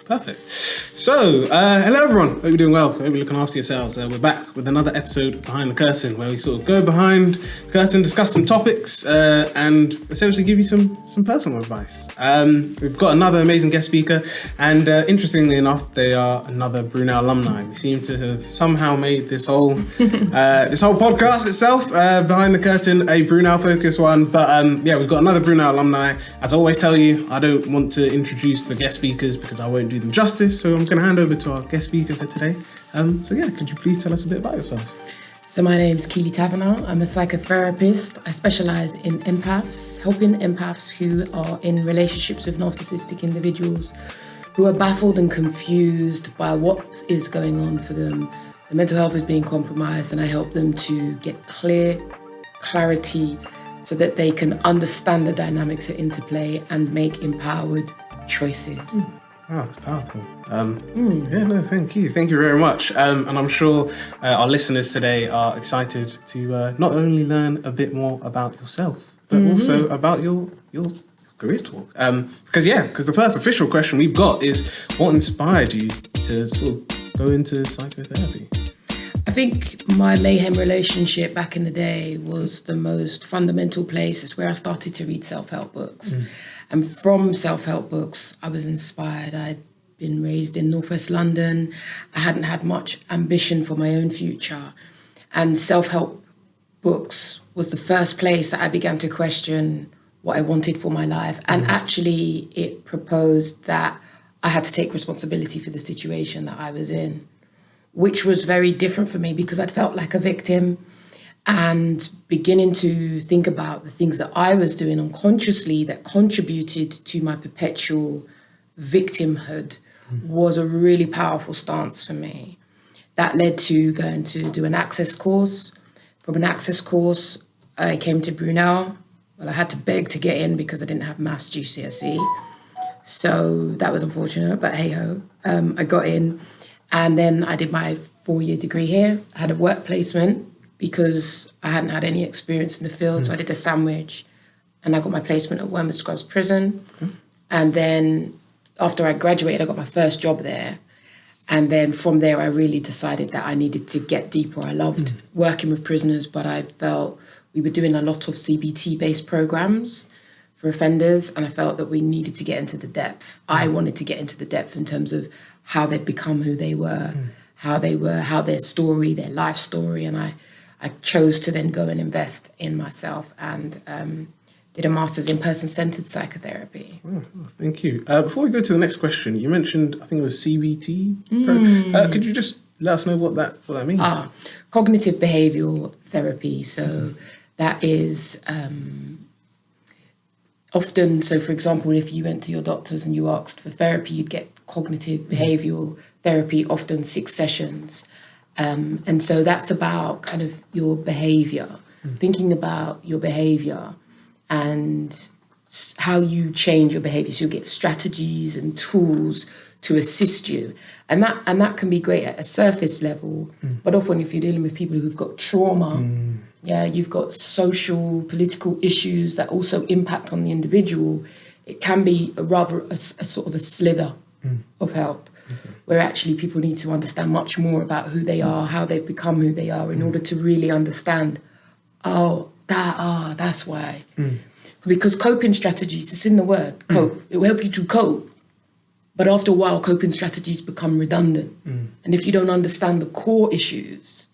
Perfect. So, hello everyone. Hope you're doing well. Hope you're looking after yourselves. We're back with another episode Behind the Curtain, where we sort of go behind the curtain, discuss some topics, and essentially give you some personal advice. We've got another amazing guest speaker, and interestingly enough, they are another Brunel alumni. We seem to have somehow made this whole podcast itself, Behind the Curtain, a Brunel focused one. But we've got another Brunel alumni. As I always tell you, I don't want to introduce the guest speakers because I won't do them justice. So I'm going to hand over to our guest speaker for today. Could you please tell us a bit about yourself? So my name's Keeley. I'm a psychotherapist. I specialise in empaths, helping empaths who are in relationships with narcissistic individuals who are baffled and confused by what is going on for them. The mental health is being compromised, and I help them to get clarity so that they can understand the dynamics at interplay and make empowered choices. Wow, that's powerful. Thank you. Thank you very much. And I'm sure our listeners today are excited to not only learn a bit more about yourself, but also about your career talk. Because the first official question we've got is, what inspired you to sort of go into psychotherapy? I think my mayhem relationship back in the day was the most fundamental place. It's where I started to read self-help books. And from self-help books, I was inspired. I'd been raised in Northwest London. I hadn't had much ambition for my own future. And self-help books was the first place that I began to question what I wanted for my life. And actually, it proposed that I had to take responsibility for the situation that I was in, which was very different for me because I'd felt like a victim. And beginning to think about the things that I was doing unconsciously that contributed to my perpetual victimhood was a really powerful stance for me. That led to going to do an access course. From an access course, I came to Brunel. Well, I had to beg to get in because I didn't have maths GCSE. So that was unfortunate, but hey-ho. I got in, and then I did my 4-year degree here. I had a work placement because I hadn't had any experience in the field. So I did a sandwich and I got my placement at Wormwood Scrubs Prison. And then after I graduated, I got my first job there. And then from there, I really decided that I needed to get deeper. I loved working with prisoners, but I felt we were doing a lot of CBT-based programs for offenders. And I felt that we needed to get into the depth. I wanted to get into the depth in terms of how they'd become who they were, how their story, their life story. And I chose to then go and invest in myself and did a master's in person-centered psychotherapy. Oh, thank you. Before we go to the next question, you mentioned, I think it was CBT. Could you just let us know what that means? Cognitive behavioural therapy. So that is often, so for example, if you went to your doctors and you asked for therapy, you'd get cognitive behavioural therapy, often 6 sessions. And so that's about kind of your behaviour, thinking about your behaviour and how you change your behaviour. So you get strategies and tools to assist you. And that can be great at a surface level, but often if you're dealing with people who've got trauma, you've got social, political issues that also impact on the individual, it can be a sort of a slither of help. Where actually people need to understand much more about who they are, how they've become who they are in order to really understand, that's why. Because coping strategies, it's in the word, cope. It will help you to cope. But after a while, coping strategies become redundant. And if you don't understand the core issues,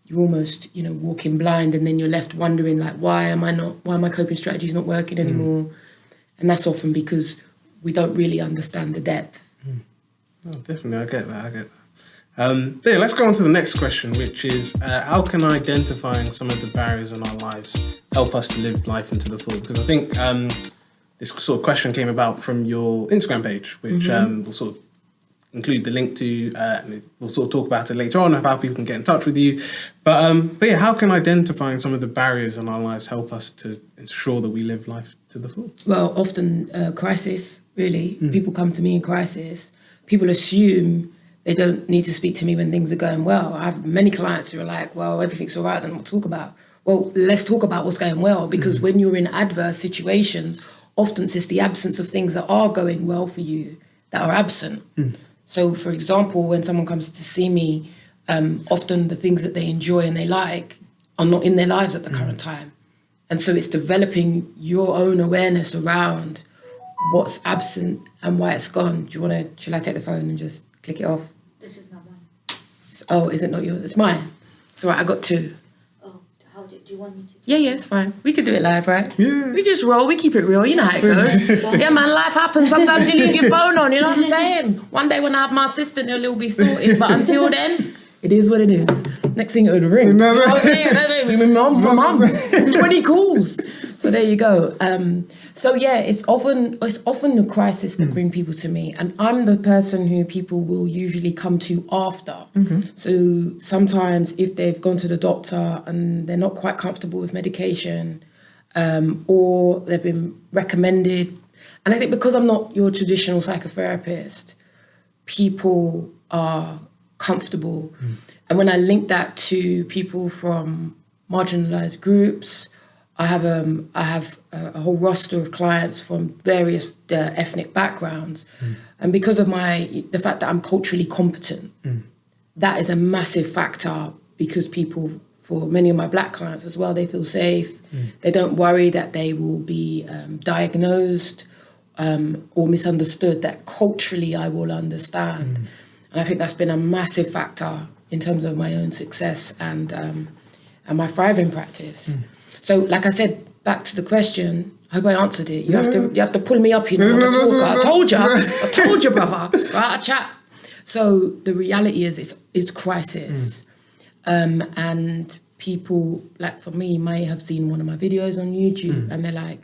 you're almost, walking blind, and then you're left wondering, like, why are my coping strategies not working anymore? And that's often because we don't really understand the depth. Oh, definitely, I get that. Let's go on to the next question, which is how can identifying some of the barriers in our lives help us to live life into the full? Because I think this sort of question came about from your Instagram page, which we'll sort of include the link to, and we'll sort of talk about it later on, of how people can get in touch with you. But how can identifying some of the barriers in our lives help us to ensure that we live life to the full? Well, often crisis, really. People come to me in crisis. People assume they don't need to speak to me when things are going well. I have many clients who are like, well, everything's all right, I don't know what to talk about. Well, let's talk about what's going well, because when you're in adverse situations, often it's the absence of things that are going well for you that are absent. So, for example, when someone comes to see me, often the things that they enjoy and they like are not in their lives at the current time. And so it's developing your own awareness around what's absent and why it's gone. Shall I take the phone and just click it off? This is not mine. Oh, is it not yours? It's mine. It's all right, I got two. Oh, do you want me to? Yeah, it's fine. We can do it live, right? Yeah. We just roll, we keep it real, you know how it goes. Yeah, man, life happens. Sometimes you leave your phone on, you know what I'm saying? One day when I have my assistant, it'll be sorted. But until then, it is what it is. Next thing, it'll ring. You know what I'm saying? My mum. 20 calls. So there you go. So yeah, it's often the crisis that bring people to me, and I'm the person who people will usually come to after. So sometimes if they've gone to the doctor and they're not quite comfortable with medication, or they've been recommended, and I think because I'm not your traditional psychotherapist, people are comfortable. And when I link that to people from marginalized groups, I have a whole roster of clients from various ethnic backgrounds, and because of the fact that I'm culturally competent, that is a massive factor. Because people, for many of my black clients as well, they feel safe. They don't worry that they will be diagnosed or misunderstood. That culturally I will understand, and I think that's been a massive factor in terms of my own success and my thriving practice. So, like I said, back to the question. I hope I answered it. You have to pull me up. I told you, brother. Right, I chat. So the reality is, it's crisis, and people, like for me, may have seen one of my videos on YouTube, and they're like,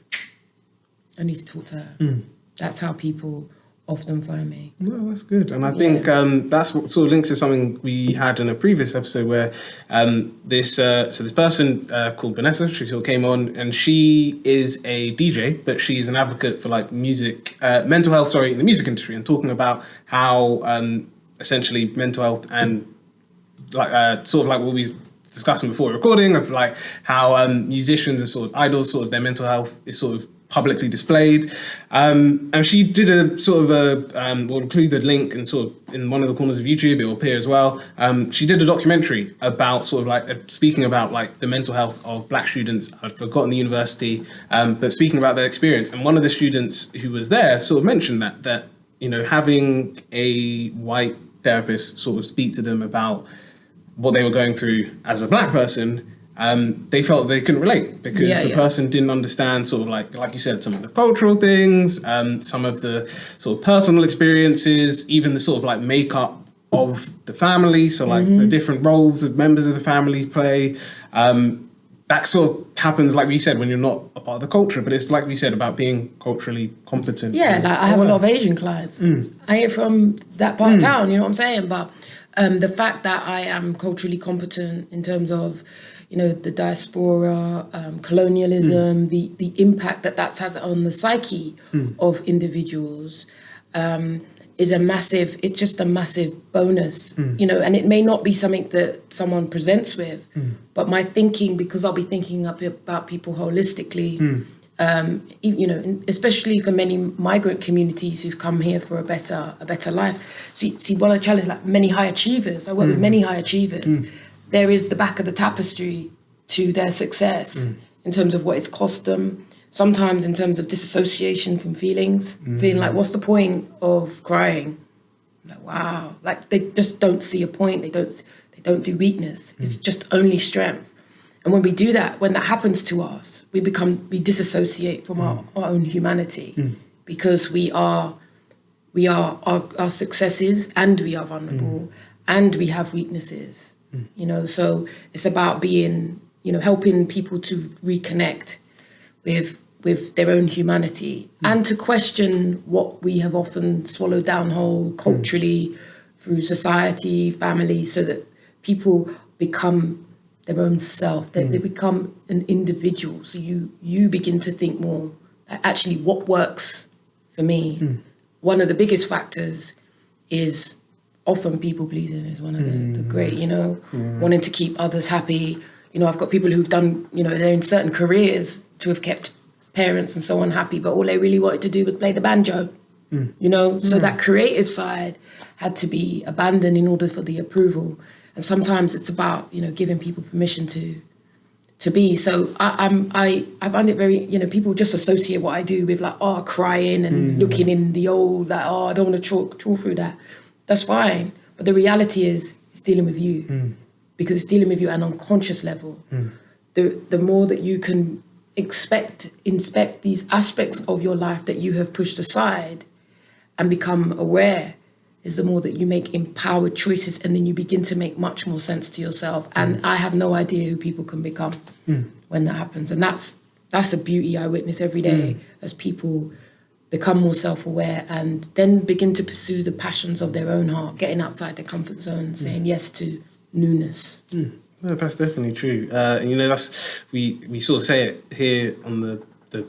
"I need to talk to her." That's how people often find me. No, that's good. And I think that's what sort of links to something we had in a previous episode where this person called Vanessa, she sort of came on, and she is a DJ, but she's an advocate for like music, mental health, in the music industry, and talking about how essentially mental health and like sort of like what we discussing before recording of like how musicians and sort of idols, sort of their mental health is sort of publicly displayed, and she did a sort of we'll include the link and sort of in one of the corners of YouTube, it will appear as well. She did a documentary about sort of like speaking about like the mental health of black students. I've forgotten the university, but speaking about their experience, and one of the students who was there sort of mentioned that you know, having a white therapist sort of speak to them about what they were going through as a black person, they felt they couldn't relate because the person didn't understand sort of like you said, some of the cultural things, some of the sort of personal experiences, even the sort of like makeup of the family. So like the different roles that members of the family play. That sort of happens, like we said, when you're not a part of the culture, but it's like we said about being culturally competent. Yeah, like I have a lot of Asian clients. I ain't from that part of town, you know what I'm saying? But the fact that I am culturally competent in terms of, you know, the diaspora, colonialism, the impact that has on the psyche of individuals is it's just a massive bonus, you know, and it may not be something that someone presents with, but my thinking, because I'll be thinking about people holistically, you know, especially for many migrant communities who've come here for a better life. See, one of the challenges, like many high achievers, I work with many high achievers, there is the back of the tapestry to their success in terms of what it's cost them, sometimes in terms of disassociation from feelings, feeling like, what's the point of crying? I'm like, wow, like they just don't see a point. They don't do weakness. It's just only strength. And when we do that, when that happens to us, we disassociate from our own humanity because we are our successes, and we are vulnerable, and we have weaknesses. You know, so it's about being, you know, helping people to reconnect with their own humanity and to question what we have often swallowed down whole culturally through society, family, so that people become their own self, they become an individual. So you begin to think more, actually, what works for me? One of the biggest factors is often people pleasing is one of the great, you know, wanting to keep others happy. You know, I've got people who've done, you know, they're in certain careers to have kept parents and so on happy, but all they really wanted to do was play the banjo. you know? So that creative side had to be abandoned in order for the approval. And sometimes it's about, you know, giving people permission to be. So I find it very, you know, people just associate what I do with like, oh, crying and looking in the old, like, oh, I don't want to trawl through that. That's fine. But the reality is it's dealing with you because it's dealing with you at an unconscious level. The more that you can inspect these aspects of your life that you have pushed aside and become aware, is the more that you make empowered choices, and then you begin to make much more sense to yourself. And I have no idea who people can become when that happens. And that's the beauty I witness every day as people become more self-aware and then begin to pursue the passions of their own heart, getting outside their comfort zone, saying yes to newness. No, that's definitely true. And you know, that's we sort of say it here on the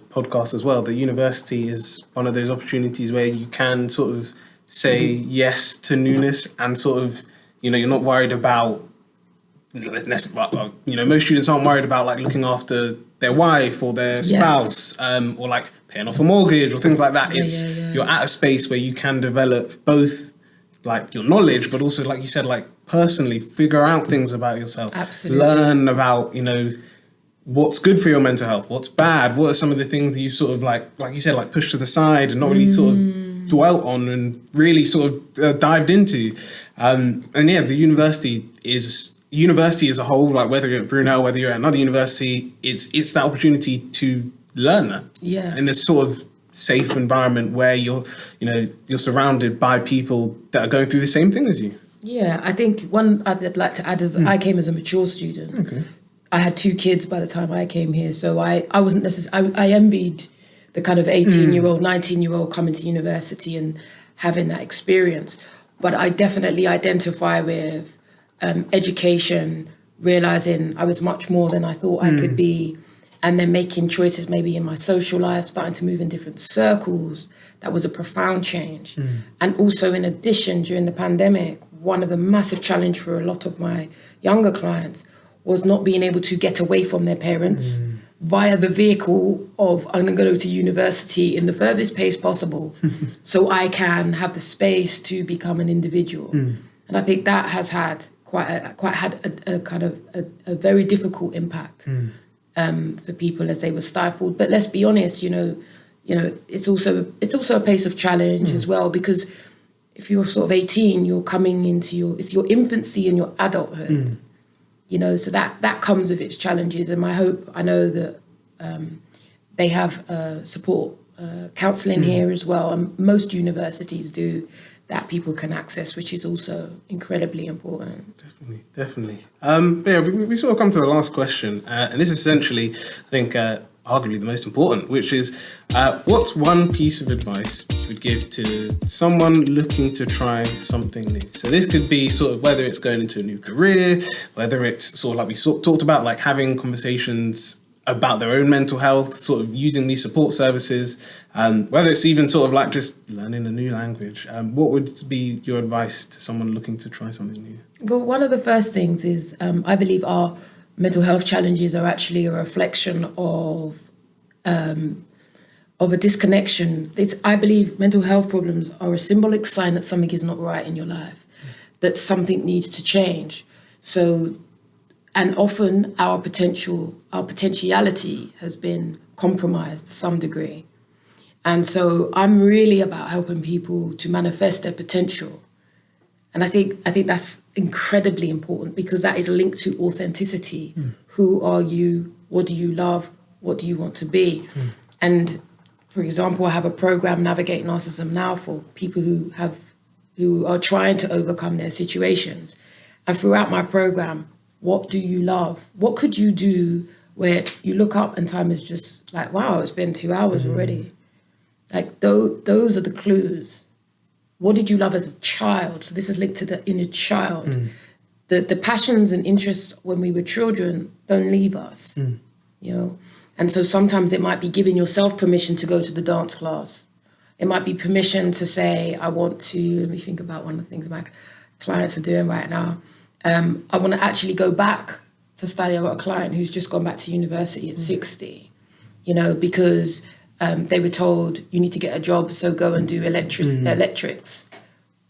podcast as well, that university is one of those opportunities where you can sort of say yes to newness and sort of, you know, you're not worried about, you know, most students aren't worried about like looking after their wife or their spouse or like paying off a mortgage or things like that. You're at a space where you can develop both like your knowledge, but also, like you said, like personally figure out things about yourself. Absolutely. Learn about, you know, what's good for your mental health, what's bad, what are some of the things that you sort of like you said, like pushed to the side and not really sort of dwelt on and really sort of dived into. And yeah, the university as a whole, like whether you're at Brunel, whether you're at another university, it's that opportunity to learn that. Yeah. In this sort of safe environment where you're surrounded by people that are going through the same thing as you. Yeah, I think one I'd like to add is I came as a mature student. Okay. I had 2 kids by the time I came here, so I wasn't necessarily, I envied the kind of 18-year-old, 19-year-old coming to university and having that experience. But I definitely identify with education, realising I was much more than I thought I could be, and then making choices maybe in my social life, starting to move in different circles. That was a profound change. And also, in addition, during the pandemic, one of the massive challenge for a lot of my younger clients was not being able to get away from their parents via the vehicle of, I'm going to go to university in the furthest pace possible so I can have the space to become an individual. And I think that has had a kind of a very difficult impact for people as they were stifled. But let's be honest, you know, it's also a place of challenge as well, because if you're sort of 18, you're coming into your infancy and your adulthood. You know, so that comes with its challenges. And I know that they have support counselling here as well. And most universities do, that people can access, which is also incredibly important. Definitely. Yeah, we sort of come to the last question. And this is essentially, I think, arguably the most important, which is what's one piece of advice you would give to someone looking to try something new? So this could be sort of whether it's going into a new career, whether it's sort of like we talked about, like having conversations about their own mental health, sort of using these support services, whether it's even sort of like just learning a new language. What would be your advice to someone looking to try something new? Well, one of the first things is I believe our mental health challenges are actually a reflection of a disconnection. I believe mental health problems are a symbolic sign that something is not right in your life, that something needs to change. So, and often our potentiality has been compromised to some degree. And so I'm really about helping people to manifest their potential. And I think that's incredibly important, because that is linked to authenticity. Who are you? What do you love? What do you want to be? And for example, I have a program, Navigate Narcissism Now, for people who are trying to overcome their situations. And throughout my program, what do you love? What could you do where you look up and time is just like, wow, it's been 2 hours already. Like those are the clues. What did you love as a child? So this is linked to the inner child. The passions and interests when we were children don't leave us, you know? And so sometimes it might be giving yourself permission to go to the dance class. It might be permission to say, I want to, let me think about one of the things my clients are doing right now. I want to actually go back to study. I've got a client who's just gone back to university at 60, you know, because they were told, you need to get a job, so go and do electrics.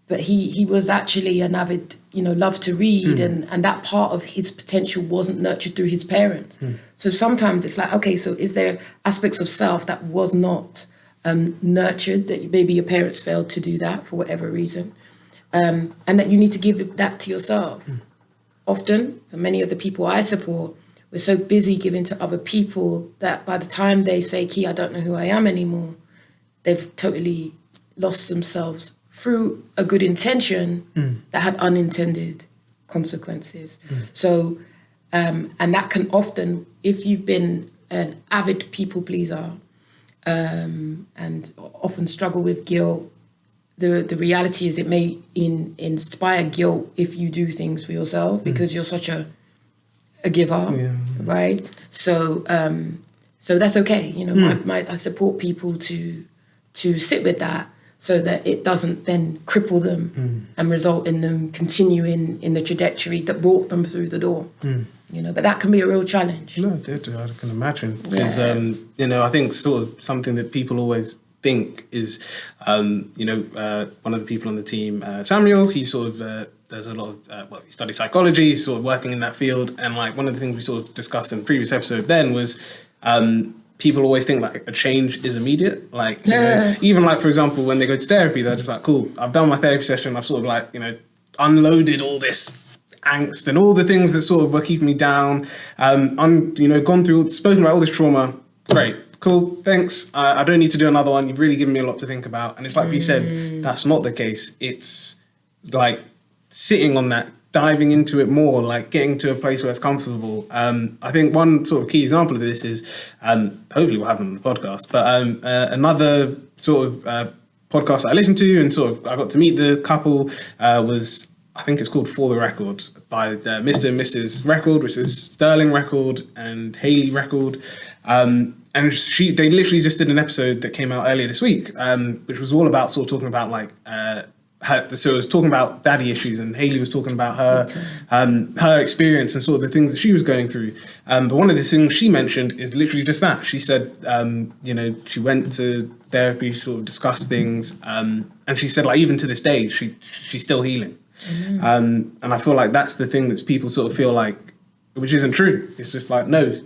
But he was actually an avid, loved to read, and that part of his potential wasn't nurtured through his parents. So sometimes it's like, okay, so is there aspects of self that was not nurtured, that maybe your parents failed to do that for whatever reason, and that you need to give that to yourself. Often, many of the people I support, we're so busy giving to other people that by the time they say, Key, I don't know who I am anymore, they've totally lost themselves through a good intention that had unintended consequences. So, and that can often, if you've been an avid people pleaser and often struggle with guilt, the reality is it may inspire guilt if you do things for yourself because you're such a giver, right? So so that's okay. I support people to sit with that so that it doesn't then cripple them and result in them continuing in the trajectory that brought them through the door. But that can be a real challenge. No, I can imagine. Because, I think sort of something that people always think is, one of the people on the team, Samuel, he sort of, there's a lot of, he studied psychology, he's sort of working in that field. And like one of the things we sort of discussed in the previous episode then was, people always think like a change is immediate. Like, even like, for example, when they go to therapy, they're just like, cool, I've done my therapy session. I've sort of like, unloaded all this angst and all the things that sort of were keeping me down. Gone through, spoken about all this trauma. Great, cool, thanks. I don't need to do another one. You've really given me a lot to think about. And it's like you said, that's not the case. It's like sitting on that, diving into it more, like getting to a place where it's comfortable. I think one sort of key example of this is, hopefully we'll have them on the podcast, but another sort of podcast that I listened to and sort of I got to meet the couple was, I think it's called For the Record by Mr. and Mrs. Record, which is Sterling Record and Hayley Record. And they literally just did an episode that came out earlier this week, which was all about sort of talking about like, so it was talking about daddy issues, and Hayley was talking about her experience and sort of the things that she was going through. But one of the things she mentioned is literally just that. She said, she went to therapy, sort of discussed things, and she said, like, even to this day, she's still healing. And I feel like that's the thing that people sort of feel like, which isn't true. It's just like, no,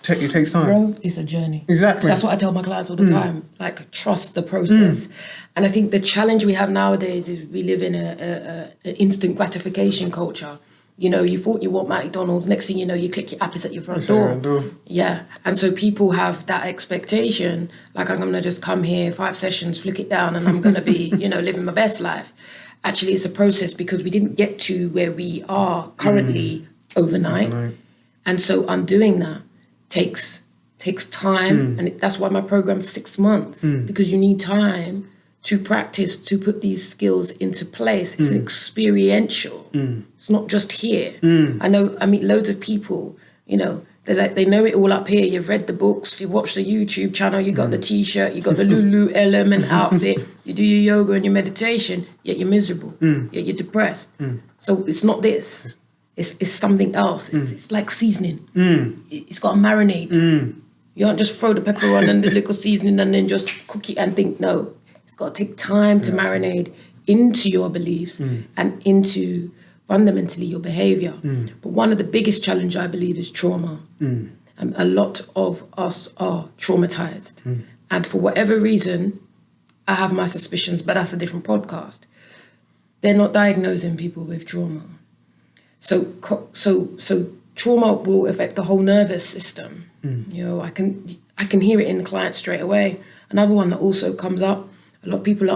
it takes time. Growth is a journey. Exactly. That's what I tell my clients all the time. Like, trust the process. And I think the challenge we have nowadays is we live in an instant gratification culture. You thought you want McDonald's, next thing you know, you click your app, it's at your front door. Yeah. And so people have that expectation, like, I'm going to just come here, 5 sessions, flick it down, and I'm going to be, living my best life. Actually, it's a process because we didn't get to where we are currently overnight. And so undoing that takes time, and that's why my program's 6 months, because you need time to practice, to put these skills into place. It's experiential. It's not just here. I meet loads of people, they know it all up here. You've read the books, you watch the YouTube channel, you got the t-shirt, you got the Lululemon outfit, you do your yoga and your meditation, yet you're miserable, yet you're depressed. So it's not this. It's something else. It's like seasoning. It's got to marinate. You don't just throw the pepper on and the little seasoning and then just cook it and think, no. It's got to take time to marinate into your beliefs and into fundamentally your behavior. But one of the biggest challenges, I believe, is trauma. A lot of us are traumatized. And for whatever reason, I have my suspicions, but that's a different podcast. They're not diagnosing people with trauma. So trauma will affect the whole nervous system. I can hear it in the client straight away. Another one that also comes up, a lot of people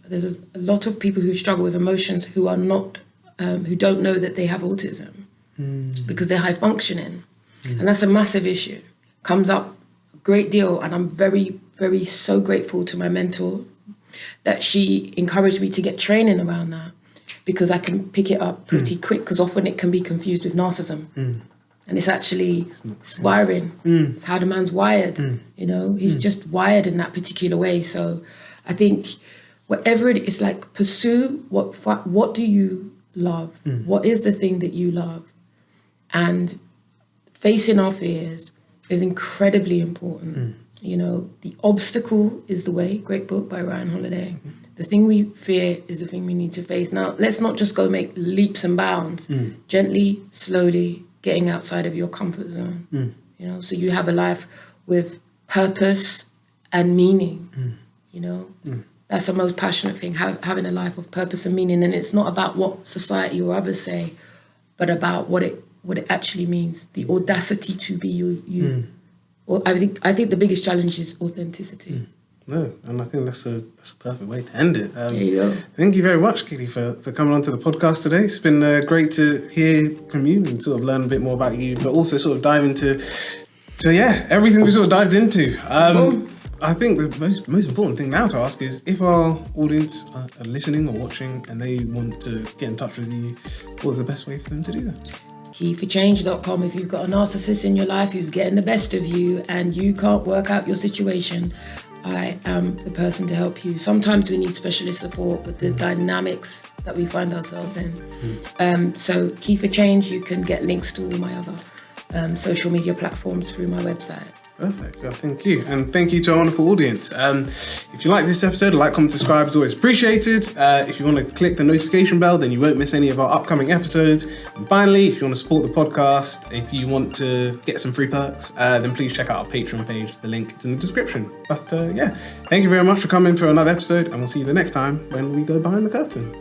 there's a lot of people who struggle with emotions who are not, who don't know that they have autism because they're high functioning. And that's a massive issue. Comes up a great deal. And I'm very, very so grateful to my mentor that she encouraged me to get training around that, because I can pick it up pretty quick, because often it can be confused with narcissism. And it's actually it's wiring. It's how the man's wired. He's just wired in that particular way. So I think whatever it is, like, pursue what do you love? What is the thing that you love? And facing our fears is incredibly important. You know, The Obstacle is the Way, great book by Ryan Holiday. The thing we fear is the thing we need to face. Now, let's not just go make leaps and bounds. Gently, slowly, getting outside of your comfort zone. You know, so you have a life with purpose and meaning. You know, that's the most passionate thing, having a life of purpose and meaning. And it's not about what society or others say, but about what it actually means. The audacity to be you. Or I think the biggest challenge is authenticity. No, and I think that's a perfect way to end it. There you go. Thank you very much, Keeley, for coming onto the podcast today. It's been great to hear from you and sort of learn a bit more about you, but also sort of dive into everything we sort of dived into. I think the most important thing now to ask is, if our audience are listening or watching and they want to get in touch with you, what's the best way for them to do that? Keyforchange.com. If you've got a narcissist in your life who's getting the best of you and you can't work out your situation, I am the person to help you. Sometimes we need specialist support with the dynamics that we find ourselves in. So Key for Change, you can get links to all my other social media platforms through my website. Perfect. Well, thank you. And thank you to our wonderful audience. If you like this episode, like, comment, subscribe is always appreciated. If you want to click the notification bell, then you won't miss any of our upcoming episodes. And finally, if you want to support the podcast, if you want to get some free perks, then please check out our Patreon page. The link is in the description. But thank you very much for coming for another episode, and we'll see you the next time when we go behind the curtain.